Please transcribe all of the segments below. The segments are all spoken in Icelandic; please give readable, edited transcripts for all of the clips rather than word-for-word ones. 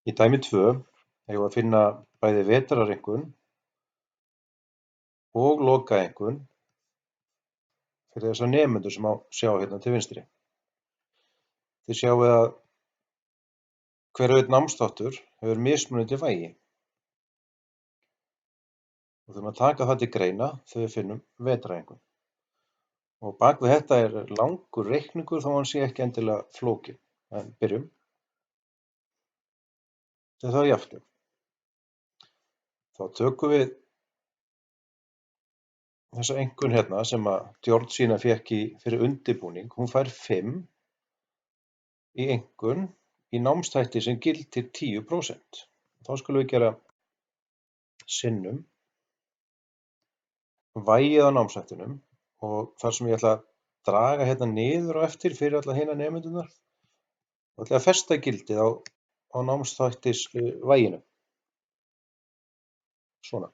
Í dæmi 2 eigum við að finna bæði vetrareinkunn og lokaeinkunn fyrir þessa nemendur sem sjá hérna til vinstri. Þið sjáið að hver og einn námsþáttur hefur mismunandi vægi. Og þurfum að taka það til greina þegar við finnum vetrareinkunn. Og bak við þetta er langur reikningur þó hann sé ekki endilega flókinn. En byrjum. Þegar það er jafnt. Þá tökum við þessa einkunn hérna sem að Georgina fékk fyrir undirbúning. Hún fær 5 í einkunn í námsþætti sem gildir 10%. Þá skulum við gera sinnum vægið á námsþættinum og þar sem ég ætla að draga hérna niður á eftir fyrir alla hina nemendurnar, þá ætla ég að festa gildið á námsþættis væginu. Svona.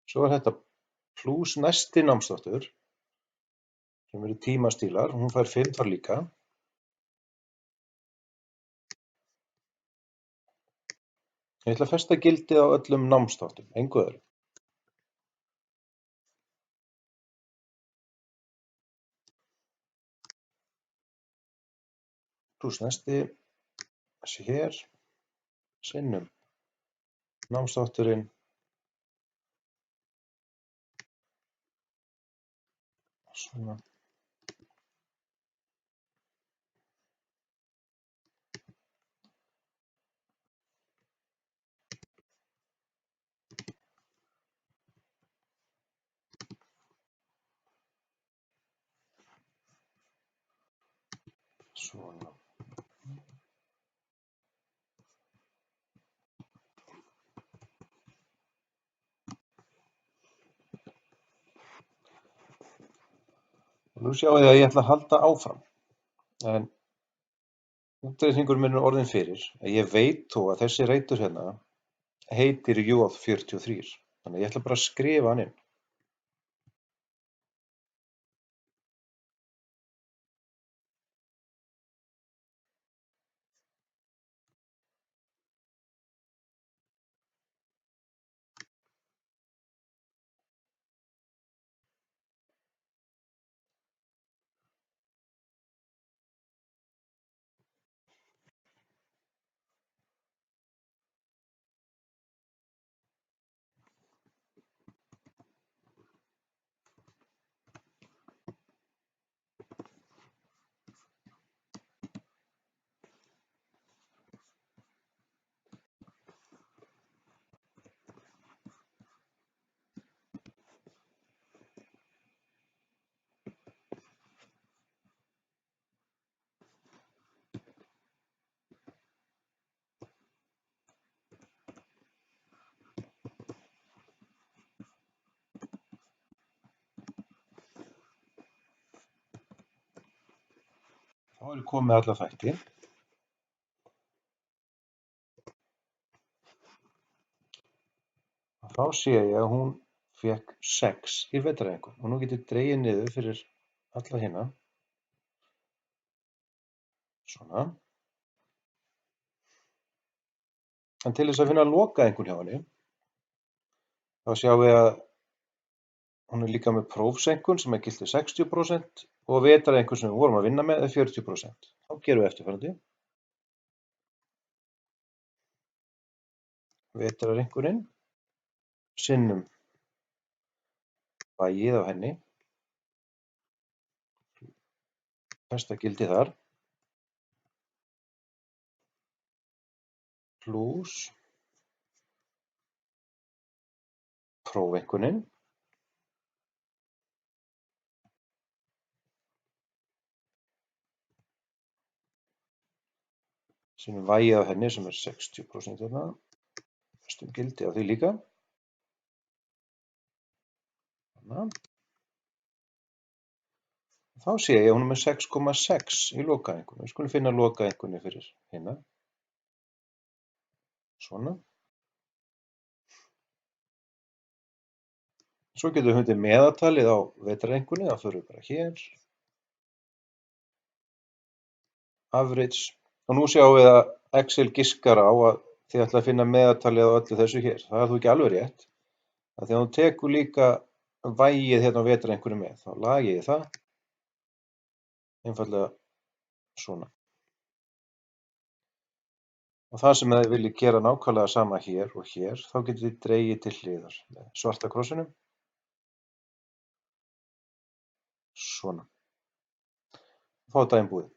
Svo er þetta plús næsti námsþáttur sem eru tímastílar, hún fær 5 þar líka. Ég ætla að festa gildið á öllum námsþáttum, engu öðru. Plús næsti, þessi hér, sinnum námsþátturinn, svona. Svona. Og nú sjáum við að ég ætla að halda áfram. En útreikningurinn minn er orðinn fyrir að ég veit þó að þessi reitur hérna heitir J43. Þannig að ég ætla bara að skrifa hann inn. Þá er komið með alla þætti. Og þá sé ég að hún fékk 6 í vetrareinkunn. Og nú get ég dregið niður fyrir alla hina. Svona. En til þess að finna lokaeinkunn hjá henni, þá sjáum við að hún er líka með prófseinkunn sem er gildir 60% og vetrareinkunn sem við vorum að vinna með er 40%. Þá gerum við eftirfarandi. Vetrareinkunnin sinnum vægið á henni, festa gildið þar, plús prófeinkunnin sinnum vægið á henni sem er 60% þarna, festum gildið á því líka. Þannig. Þá sé ég að hún er með 6,6 í lokaeinkunni. Við skulum finna lokaeinkunni fyrir hérna. Svona. Svo getum við fundið meðaltalið á vetrareinkunni. Það förum við bara hér. Average. Og nú sjáum við að Excel giskar á að þið ætla að finna meðaltalið á öllu þessu hér. Það er þó ekki alveg rétt. Þegar þú tekur líka vægið hérna á vetrareinkunni með, þá lagi ég það einfaldlega svona. Og það sem þið viljið gera nákvæmlega sama hér og hér, þá getið þið dregið til hliðar með svarta krossinum. Svona. Þá er daginn búið.